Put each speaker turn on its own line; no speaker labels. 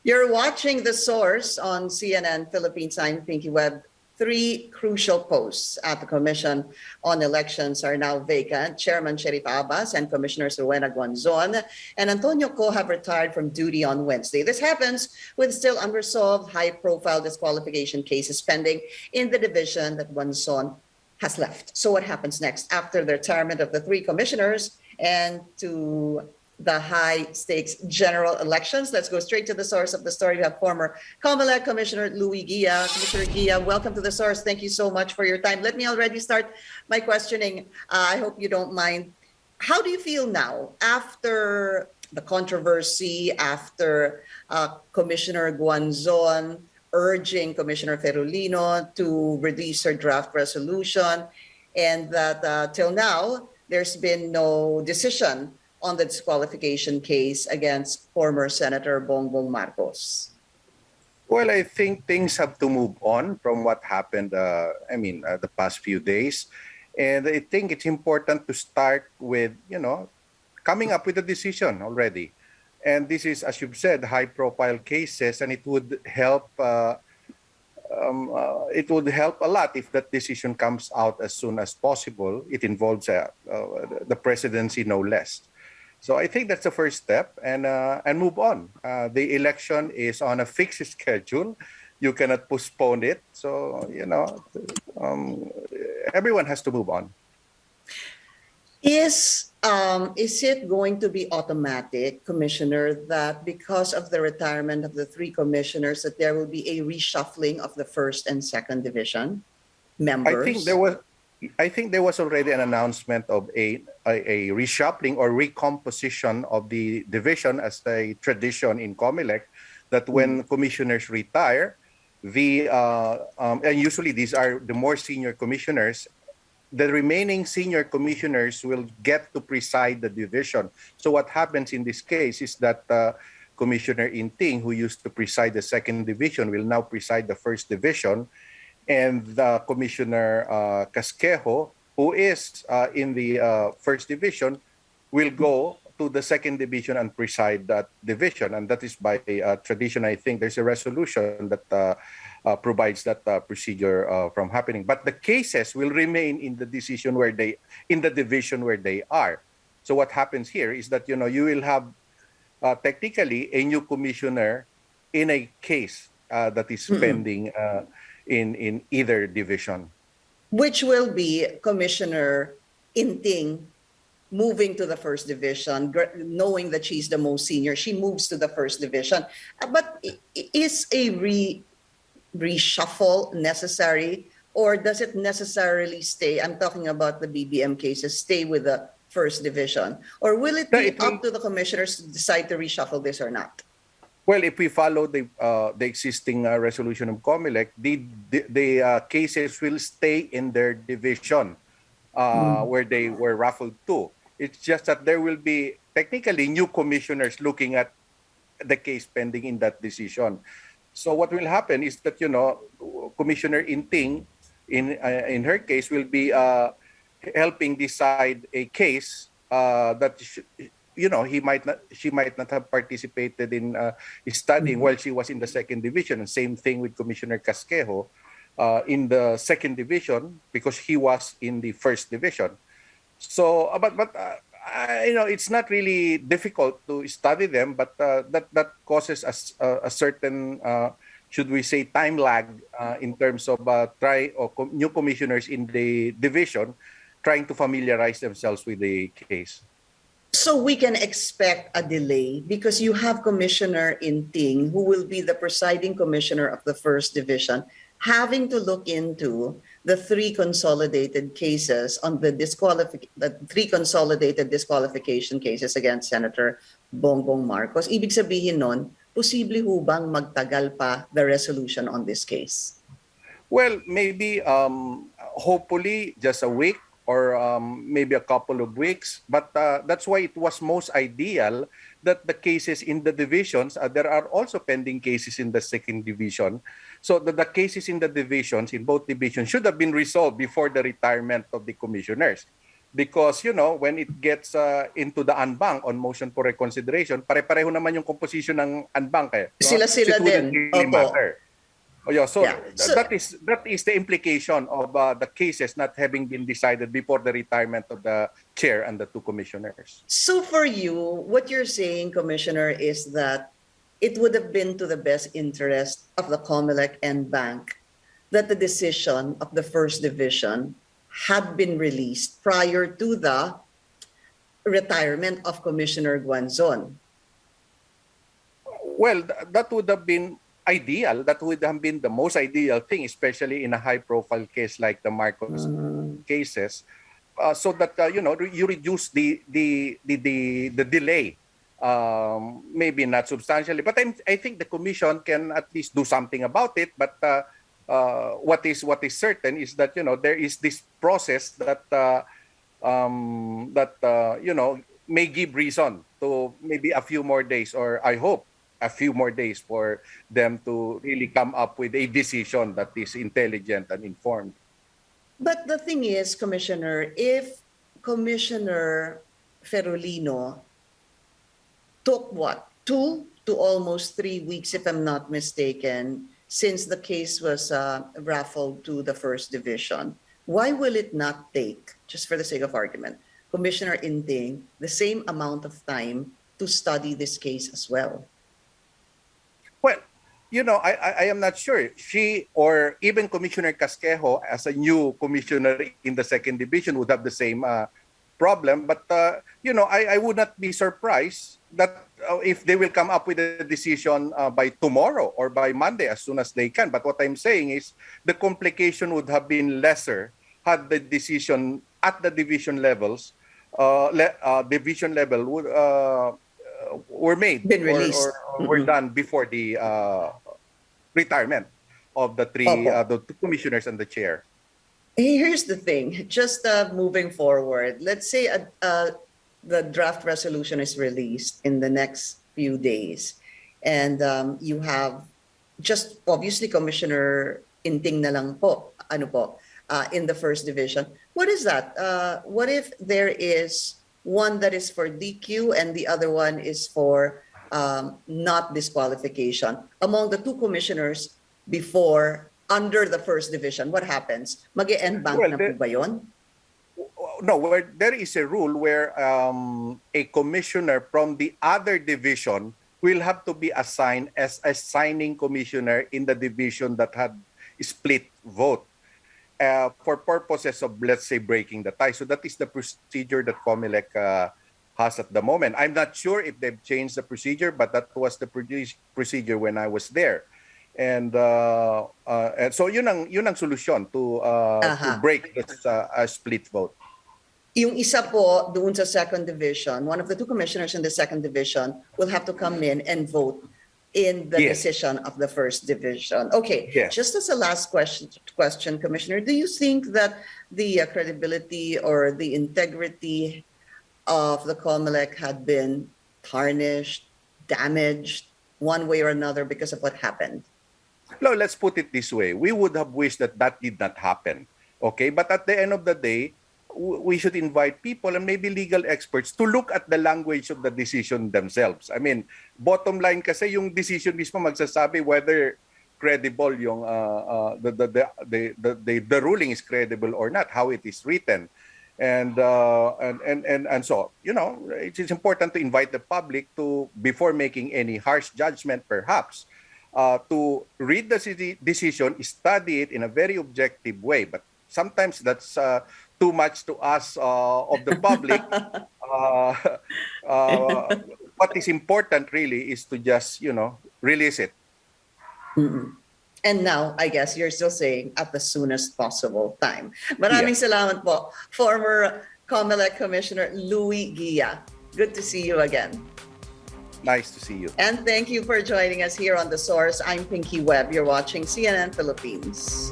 You're watching The Source on CNN Philippines. I'm Pinky Webb. Three crucial posts at the Commission on Elections are now vacant. Chairman Sherif Abbas and Commissioners Rowena Guanzon and Antonio Co have retired from duty on Wednesday. This happens with still unresolved high-profile disqualification cases pending in the division that Guanzon has left. So what happens next after the retirement of the three commissioners and to the high-stakes general elections? Let's go straight to the source of the story. We have former Comelec Commissioner Luie Guia. Commissioner Guia, welcome to the source. Thank you so much for your time. Let me already start my questioning. I hope you don't mind. How do you feel now after the controversy, after Commissioner Guanzon urging Commissioner Ferulino to release her draft resolution, and that till now, there's been no decision on the disqualification case against former Senator Bongbong Marcos?
Well, I think things have to move on from what happened, the past few days. And I think it's important to start with, coming up with a decision already. And this is, as you've said, high-profile cases, and it would help. It would help a lot if that decision comes out as soon as possible. It involves the presidency, no less. So I think that's the first step, and move on. The election is on a fixed schedule. You cannot postpone it. So, everyone has to move on.
Is it going to be automatic, Commissioner, that because of the retirement of the three commissioners, that there will be a reshuffling of the first and second division members?
I think there was already an announcement of a reshuffling or recomposition of the division as a tradition in Comelec, that when commissioners retire, and usually these are the more senior commissioners, the remaining senior commissioners will get to preside the division. So what happens in this case is that Commissioner Inting, who used to preside the second division, will now preside the first division. And the Commissioner Casquejo, who is in the first division, will go to the second division and preside that division. And that is by tradition. I think there's a resolution that provides that procedure from happening. But the cases will remain in the division where they are. So what happens here is that you will have technically a new commissioner in a case that is pending in either division.
Which will be Commissioner Inting moving to the first division, knowing that she's the most senior. She moves to the first division. But is a reshuffle necessary, or does it necessarily stay? I'm talking about the BBM cases, stay with the first division. Or will it be up to the commissioners to decide to reshuffle this or not?
Well, if we follow the existing resolution of Comelec, the cases will stay in their division where they were raffled to. It's just that there will be technically new commissioners looking at the case pending in that decision. So what will happen is that Commissioner Inting, in her case, will be helping decide a case that she might not have participated in studying while she was in the second division. And same thing with Commissioner Casquejo in the second division, because he was in the first division. So, it's not really difficult to study them, but that causes a certain, should we say, time lag in terms of new commissioners in the division trying to familiarize themselves with the case.
So we can expect a delay because you have Commissioner Inting, who will be the presiding commissioner of the first division, having to look into the three consolidated cases on the three consolidated disqualification cases against Senator Bongbong Marcos. Ibig sabihin nun, posible ho bang magtagal pa the resolution on this case?
Well, maybe hopefully just a week or maybe a couple of weeks. But that's why it was most ideal that the cases in the divisions, there are also pending cases in the second division. So the cases in the divisions, in both divisions, should have been resolved before the retirement of the commissioners. Because, when it gets into the unbank on motion for reconsideration, pare-pareho naman yung composition ng unbank eh. No? So
Sila-sila
it wouldn't
din.
really
Opo.
matter. Oh, yeah. So
Yeah. So,
that is the implication of the cases not having been decided before the retirement of the chair and the two commissioners.
so for you, what you're saying, Commissioner, is that it would have been to the best interest of the Comelec and bank that the decision of the first division had been released prior to the retirement of Commissioner Guanzon.
Well, that would have been ideal. That would have been the most ideal thing, especially in a high-profile case like the Marcos cases, so that you reduce the delay. Maybe not substantially, but I think the commission can at least do something about it. But what is certain is that there is this process that may give reason to maybe a few more days, or I hope a few more days, for them to really come up with a decision that is intelligent and informed.
But the thing is, Commissioner, if Commissioner Ferolino took 2 to almost 3 weeks, if I'm not mistaken, since the case was raffled to the first division, why will it not take, just for the sake of argument, Commissioner Inting the same amount of time to study this case as well?
Well, I am not sure. She or even Commissioner Casquejo, as a new commissioner in the second division, would have the same problem. But, I would not be surprised that if they will come up with a decision by tomorrow or by Monday, as soon as they can. But what I'm saying is the complication would have been lesser had the decision at the division levels, would were made,
Been released.
or were done before the retirement of the two commissioners and the chair.
Here's the thing, just moving forward, let's say the draft resolution is released in the next few days, and you have just obviously Commissioner Inting na lang po, in the first division. What is that? What if there is one that is for DQ and the other one is for not disqualification among the two commissioners before, under the first division? What happens? Mag-e-end bank na po ba yun?
No, there is a rule where a commissioner from the other division will have to be assigned as a signing commissioner in the division that had split vote for purposes of, let's say, breaking the tie. So that is the procedure that Comelec has at the moment. I'm not sure if they've changed the procedure, but that was the procedure when I was there. And so yun ang solusyon to break this split vote.
Yung isa po doon sa second division, one of the two commissioners in the second division will have to come in and vote in the decision of the first division. Okay, just as a last question, Commissioner, do you think that the credibility or the integrity of the Comelec had been tarnished, damaged one way or another because of what happened?
No, let's put it this way. We would have wished that did not happen. Okay, but at the end of the day, we should invite people and maybe legal experts to look at the language of the decision themselves. I mean, bottom line kasi yung decision mismo magsasabi whether credible yung the ruling is credible or not, how it is written. And so, it's important to invite the public to, before making any harsh judgment perhaps, to read the decision, study it in a very objective way. But sometimes that's too much to ask of the public. What is important really is to just, release it.
Mm-hmm. And now, I guess you're still saying at the soonest possible time. Maraming salamat po, former Comelec Commissioner Luie Guia. Good to see you again.
Nice to see you.
And thank you for joining us here on The Source. I'm Pinky Webb. You're watching CNN Philippines.